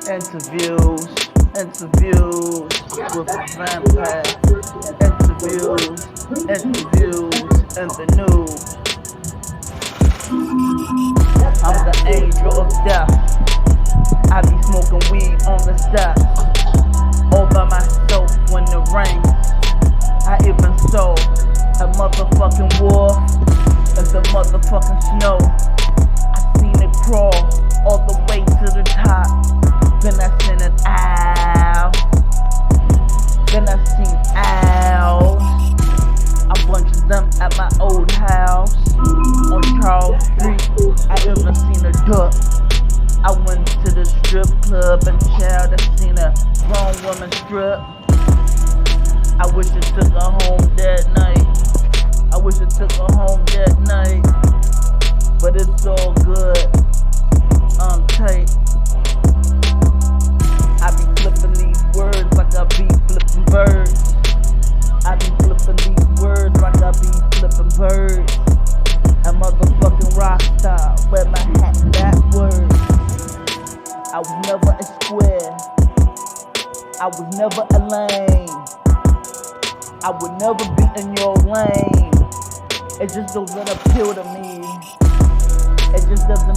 Interviews with a vampire. Interviews in the news. I'm the angel of death. I be smoking weed on the steps, all by myself when it rains. I even saw a motherfucking wolf in the motherfucking snow. I seen it crawl all the way to the top. Then I seen it out. Then I seen owls. A bunch of them at my old house on Charles Street. I even seen a duck. I went to the strip club and child, I seen a grown woman strip. I wish I took her home that night. I wish I took her home that night. But it's all good. I'm tight. I be flipping these words like I be flipping birds. I be flipping these words like I be flipping birds. A motherfucking rock star, wear my hat backwards. I was never a square. I was never a lane. I would never be in your lane. It just doesn't appeal to me. It just doesn't